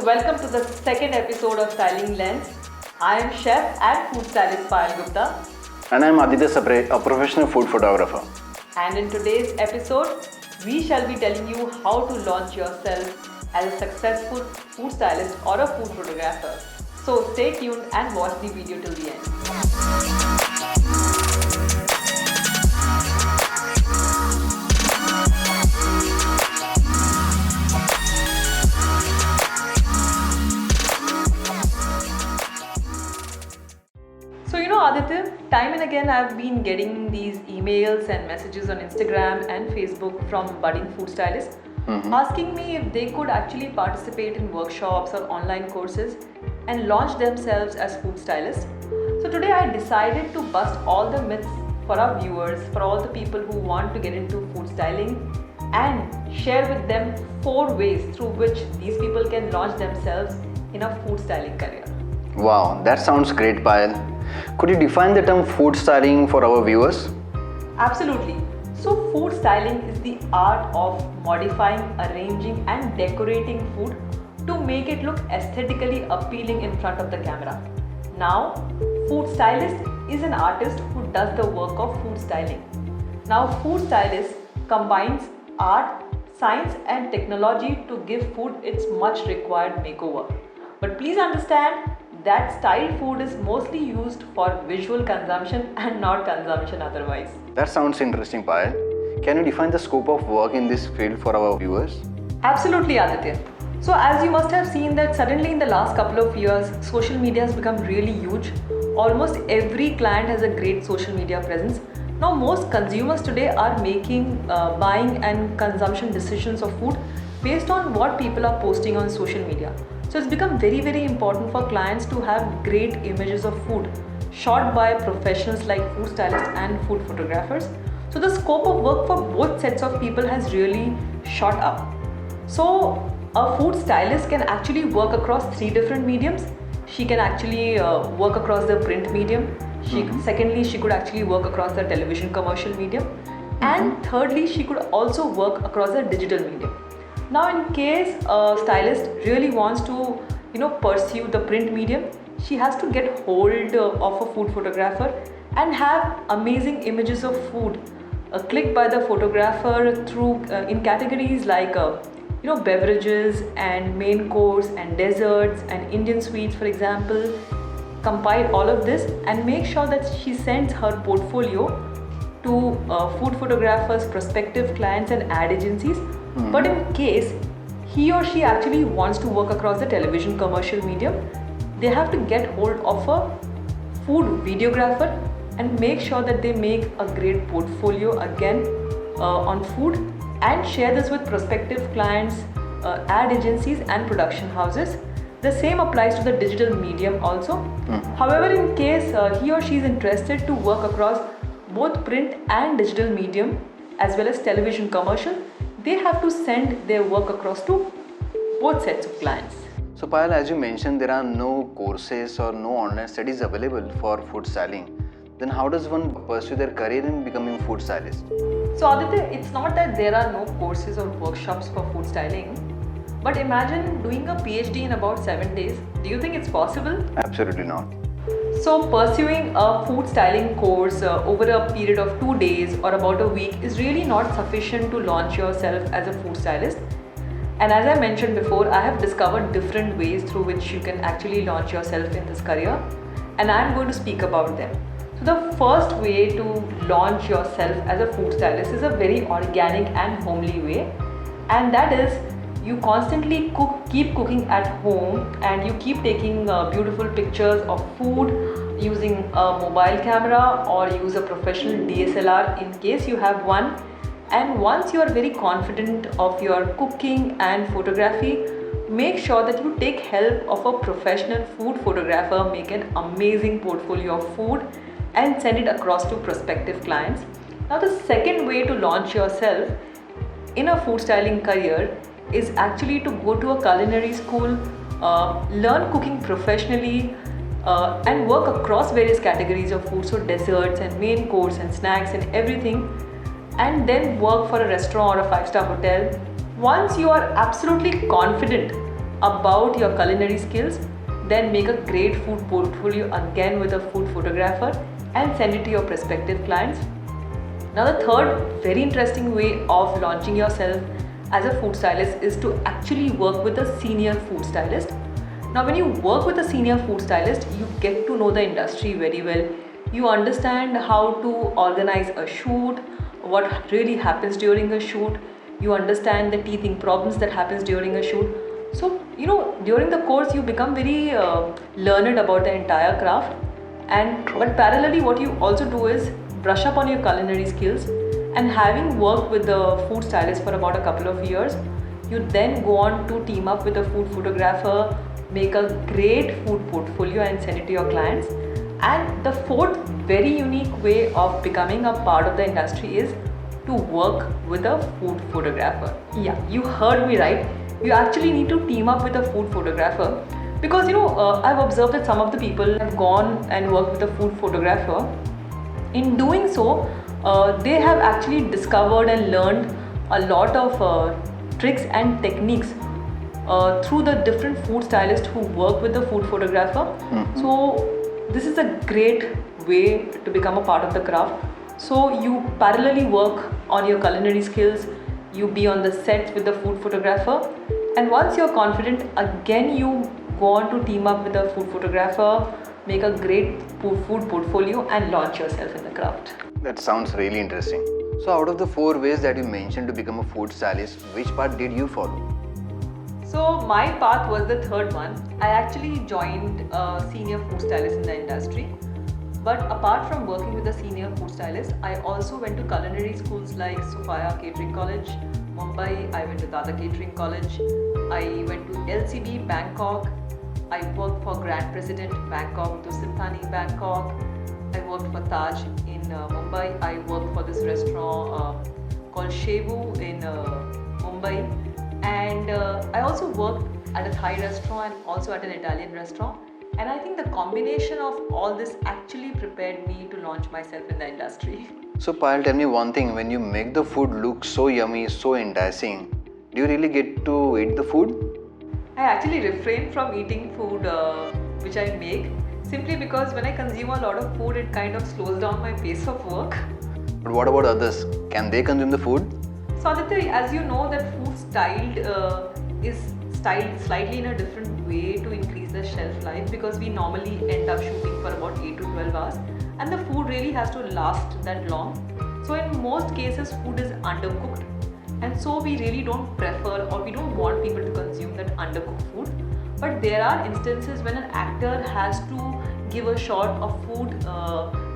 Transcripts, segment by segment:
welcome to the second episode of Styling Lens. I am chef and food stylist Payal Gupta. And I'm Aditya Sapre, a professional food photographer. And in today's episode, we shall be telling you how to launch yourself as a successful food stylist or a food photographer. So stay tuned and watch the video till the end. Aditya, time and again I've been getting these emails and messages on Instagram and Facebook from budding food stylists asking me if they could actually participate in workshops or online courses and launch themselves as food stylists. So today I decided to bust all the myths for our viewers, for all the people who want to get into food styling, and share with them 4 ways through which these people can launch themselves in a food styling career. Wow, that sounds great, Payal. Could you define the term food styling for our viewers? Absolutely. So food styling is the art of modifying, arranging and decorating food to make it look aesthetically appealing in front of the camera. Now, food stylist is an artist who does the work of food styling. Now, food stylist combines art, science and technology to give food its much required makeover. But please understand that styled food is mostly used for visual consumption and not consumption otherwise. That sounds interesting, Payal. Can you define the scope of work in this field for our viewers? Absolutely, Aditya. So as you must have seen that suddenly in the last couple of years, social media has become really huge. Almost every client has a great social media presence. Now most consumers today are making buying and consumption decisions of food based on what people are posting on social media. So it's become very, very important for clients to have great images of food shot by professionals like food stylists and food photographers. So the scope of work for both sets of people has really shot up. So a food stylist can actually work across 3 different mediums. She can actually work across the print medium. Secondly, she could actually work across the television commercial medium. And thirdly, she could also work across the digital medium. Now in case a stylist really wants to pursue the print medium, she has to get hold of a food photographer and have amazing images of food clicked by the photographer through in categories like beverages and main course and desserts and Indian sweets, for example. Compile all of this and make sure that she sends her portfolio to food photographers, prospective clients and ad agencies. But in case he or she actually wants to work across the television commercial medium, they have to get hold of a food videographer and make sure that they make a great portfolio again on food and share this with prospective clients, ad agencies and production houses. The same applies to the digital medium also. However, in case he or she is interested to work across both print and digital medium as well as television commercial, they have to send their work across to both sets of clients. So Payal, as you mentioned, there are no courses or no online studies available for food styling. Then how does one pursue their career in becoming food stylist? So Aditya, it's not that there are no courses or workshops for food styling, but imagine doing a PhD in about 7 days. Do you think it's possible? Absolutely not. So pursuing a food styling course over a period of 2 days or about a week is really not sufficient to launch yourself as a food stylist. And as I mentioned before, I have discovered different ways through which you can actually launch yourself in this career, and I'm going to speak about them. So the first way to launch yourself as a food stylist is a very organic and homely way, and that is you constantly keep cooking at home and you keep taking beautiful pictures of food using a mobile camera or use a professional DSLR in case you have one. And once you are very confident of your cooking and photography, make sure that you take help of a professional food photographer, make an amazing portfolio of food and send it across to prospective clients. Now the second way to launch yourself in a food styling career is actually to go to a culinary school, learn cooking professionally and work across various categories of food, so desserts and main course and snacks and everything, and then work for a restaurant or a 5-star hotel. Once you are absolutely confident about your culinary skills, then make a great food portfolio again with a food photographer and send it to your prospective clients. Now, the third very interesting way of launching yourself as a food stylist is to actually work with a senior food stylist. Now, when you work with a senior food stylist, you get to know the industry very well. You understand how to organize a shoot, what really happens during a shoot. You understand the teething problems that happens during a shoot. So, during the course, you become very learned about the entire craft. But parallelly, what you also do is brush up on your culinary skills. And having worked with the food stylist for about a couple of years, you then go on to team up with a food photographer, make a great food portfolio and send it to your clients. And the fourth very unique way of becoming a part of the industry is to work with a food photographer. Yeah, you heard me right. You actually need to team up with a food photographer because I've observed that some of the people have gone and worked with a food photographer. In doing so, they have actually discovered and learned a lot of tricks and techniques through the different food stylists who work with the food photographer. So this is a great way to become a part of the craft. So you parallelly work on your culinary skills, you be on the sets with the food photographer, and once you're confident, again you go on to team up with the food photographer, make a great food portfolio and launch yourself in the craft. That sounds really interesting. So out of the 4 ways that you mentioned to become a food stylist, which part did you follow? So my path was the third one. I actually joined a senior food stylist in the industry. But apart from working with a senior food stylist, I also went to culinary schools like Sophia Catering College, Mumbai. I went to Dada Catering College. I went to LCB Bangkok. I worked for Grand President Bangkok to Sithani Bangkok. I worked for Taj in Mumbai. I worked for this restaurant called Shevu in Mumbai. And I also worked at a Thai restaurant and also at an Italian restaurant. And I think the combination of all this actually prepared me to launch myself in the industry. So Payal, tell me one thing, when you make the food look so yummy, so enticing, do you really get to eat the food? I actually refrain from eating food which I make simply because when I consume a lot of food, it kind of slows down my pace of work. But what about others? Can they consume the food? So Aditya, as you know that food is styled slightly in a different way to increase the shelf life because we normally end up shooting for about 8 to 12 hours and the food really has to last that long. So in most cases food is undercooked and so we really don't prefer or we don't want people to consume that undercooked food. But there are instances when an actor has to give a shot of food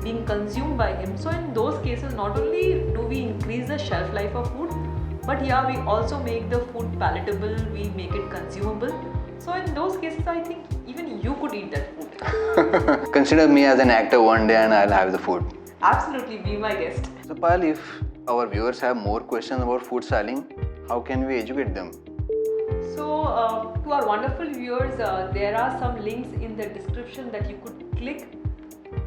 being consumed by him. So in those cases, not only do we increase the shelf life of food, but yeah, we also make the food palatable, we make it consumable. So in those cases, I think even you could eat that food. Consider me as an actor one day and I'll have the food. Absolutely, be my guest. So Payal, if our viewers have more questions about food styling, how can we educate them? So to our wonderful viewers, there are some links in the description that you could click.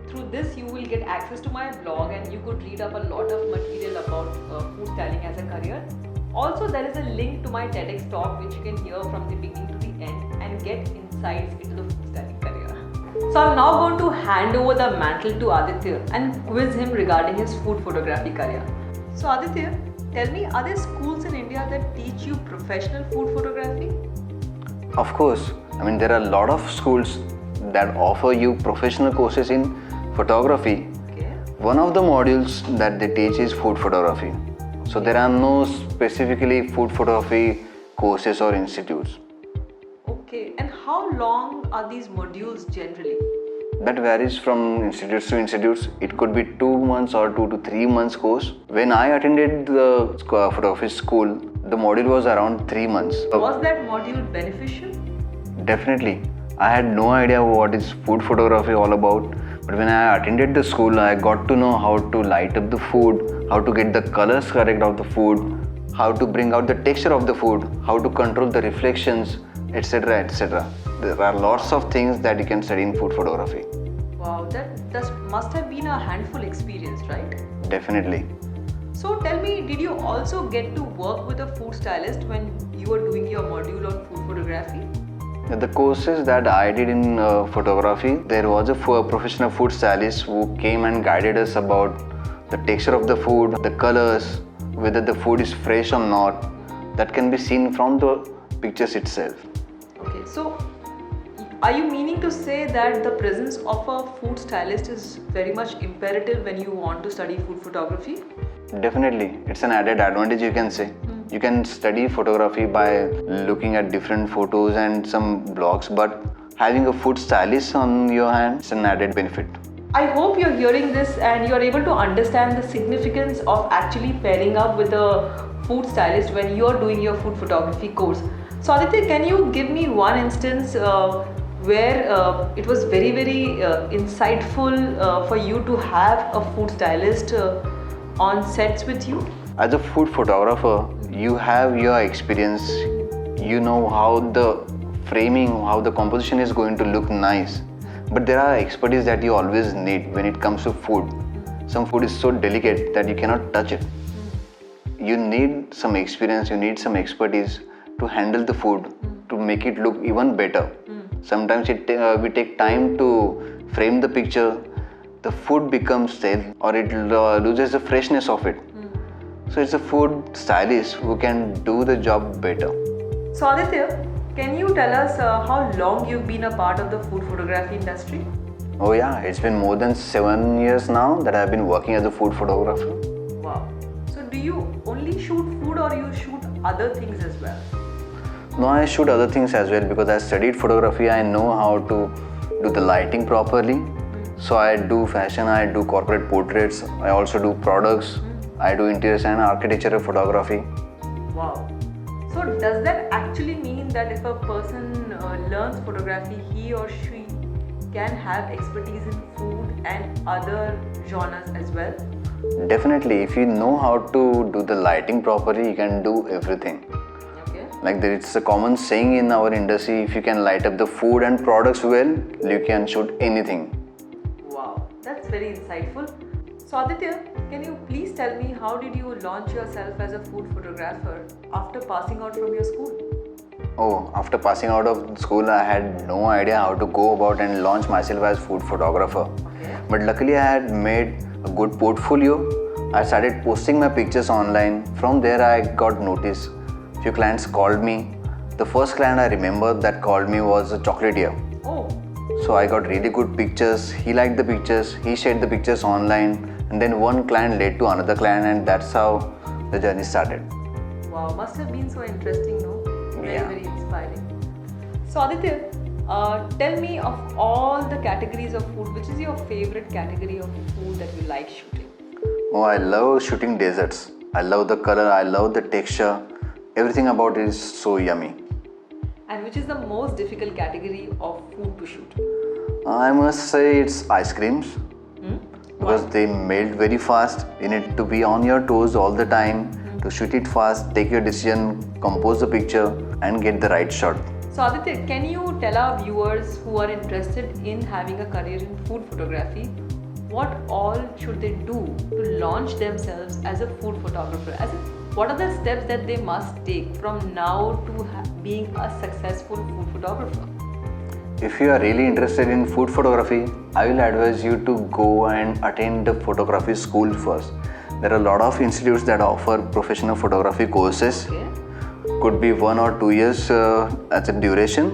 Through this, you will get access to my blog and you could read up a lot of material about food styling as a career. Also, there is a link to my TEDx talk which you can hear from the beginning to the end and get insights into the food styling career. So I'm now going to hand over the mantle to Aditya and quiz him regarding his food photography career. So Aditya, tell me, are there schools in India that teach you professional food photography? Of course. There are a lot of schools that offer you professional courses in photography. Okay. One of the modules that they teach is food photography. So there are no specifically food photography courses or institutes. Okay, and how long are these modules generally? That varies from institutes to institutes. It could be 2 months or 2 to 3 months course. When I attended the photography school, the module was around 3 months. Was that module beneficial? Definitely. I had no idea what is food photography all about. But when I attended the school, I got to know how to light up the food, how to get the colors correct of the food, how to bring out the texture of the food, how to control the reflections, etc. etc. There are lots of things that you can study in food photography. Wow, that must have been a handful experience, right? Definitely. So tell me, did you also get to work with a food stylist when you were doing your module on food photography? The courses that I did in photography, there was a professional food stylist who came and guided us about the texture of the food, the colors, whether the food is fresh or not. That can be seen from the pictures itself. Okay, so are you meaning to say that the presence of a food stylist is very much imperative when you want to study food photography? Definitely, it's an added advantage, you can say. You can study photography by looking at different photos and some blogs, but having a food stylist on your hand is an added benefit. I hope you're hearing this and you're able to understand the significance of actually pairing up with a food stylist when you're doing your food photography course. So Aditya, can you give me one instance where it was very insightful for you to have a food stylist on sets with you? As a food photographer, you have your experience, you know how the framing, how the composition is going to look nice. But there are expertise that you always need when it comes to food. Some food is so delicate that you cannot touch it. You need some experience, you need some expertise to handle the food, to make it look even better. Sometimes we take time to frame the picture, the food becomes stale or it loses the freshness of it. So it's a food stylist who can do the job better. So Aditya, can you tell us how long you've been a part of the food photography industry? Oh yeah, it's been more than 7 years now that I've been working as a food photographer. Wow. So do you only shoot food or you shoot other things as well? No, I shoot other things as well because I studied photography. I know how to do the lighting properly. So I do fashion, I do corporate portraits, I also do products, I do interior and architectural photography. Wow. So does that actually mean that if a person learns photography, he or she can have expertise in food and other genres as well? Definitely, if you know how to do the lighting properly, you can do everything. Okay. Like there is a common saying in our industry, if you can light up the food and products well, you can shoot anything. Wow, that's very insightful. So Aditya, can you please tell me how did you launch yourself as a food photographer after passing out from your school? Oh, after passing out of school, I had no idea how to go about and launch myself as food photographer. Okay. But luckily, I had made a good portfolio. I started posting my pictures online. From there, I got noticed. Few clients called me. The first client I remember that called me was a chocolatier. Oh. So I got really good pictures. He liked the pictures. He shared the pictures online. And then one client led to another client, and that's how the journey started. Wow, must have been so interesting, no? Yeah. Very inspiring. So Aditya, tell me of all the categories of food, which is your favorite category of food that you like shooting? Oh, I love shooting desserts. I love the color, I love the texture. Everything about it is so yummy. And which is the most difficult category of food to shoot? I must say it's ice creams. Because they melt very fast. You need to be on your toes all the time to shoot it fast, take your decision, compose the picture and get the right shot. So Aditya, can you tell our viewers who are interested in having a career in food photography, what all should they do to launch themselves as a food photographer? As in, what are the steps that they must take from now to being a successful food photographer? If you are really interested in food photography, I will advise you to go and attend the photography school first. There are a lot of institutes that offer professional photography courses. Okay. Could be 1 or 2 years as a duration.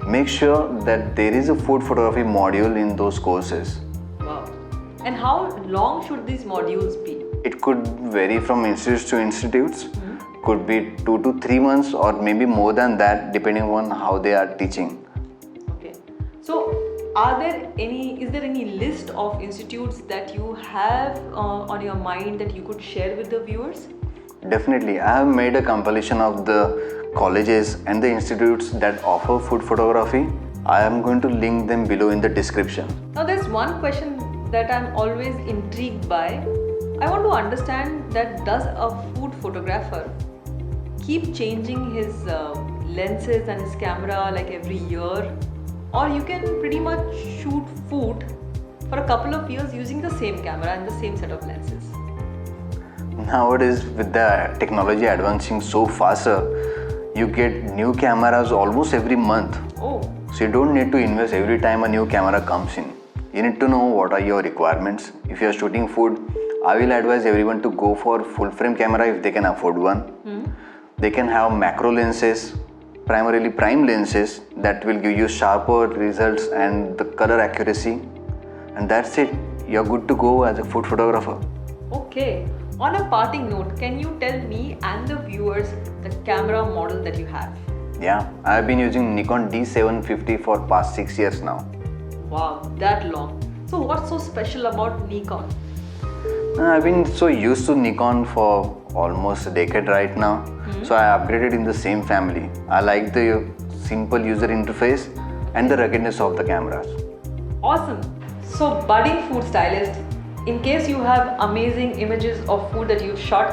Make sure that there is a food photography module in those courses. Wow. And how long should these modules be? It could vary from institutes to institutes. Could be 2 to 3 months or maybe more than that depending on how they are teaching. So, is there any list of institutes that you have on your mind that you could share with the viewers? Definitely. I have made a compilation of the colleges and the institutes that offer food photography. I am going to link them below in the description. Now, there's one question that I'm always intrigued by. I want to understand that does a food photographer keep changing his lenses and his camera like every year? Or you can pretty much shoot food for a couple of years using the same camera and the same set of lenses? Nowadays, with the technology advancing so faster, you get new cameras almost every month. Oh, So you don't need to invest every time a new camera comes in. You need to know what are your requirements. If you are shooting food, I will advise everyone to go for full frame camera if they can afford one. They can have macro lenses, primarily prime lenses that will give you sharper results and the color accuracy. And that's it. You're good to go as a food photographer. okay. On a parting note, can you tell me and the viewers the camera model that you have? Yeah, I've been using Nikon D750 for past 6 years now. Wow, that long. So what's so special about Nikon? I've been so used to Nikon for almost a decade right now. So I upgraded in the same family. I like the simple user interface and the ruggedness of the cameras. Awesome. So budding food stylist, in case you have amazing images of food that you've shot,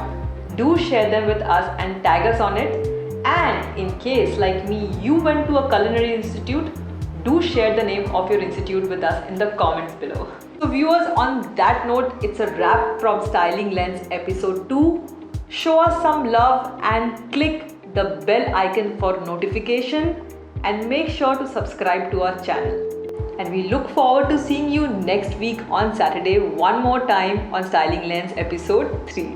do share them with us and tag us on it. And in case, like me, you went to a culinary institute, do share the name of your institute with us in the comments below. So viewers, on that note, it's a wrap from Styling Lens episode 2. Show us some love and click the bell icon for notification and make sure to subscribe to our channel. And we look forward to seeing you next week on Saturday one more time on Styling Lens episode 3.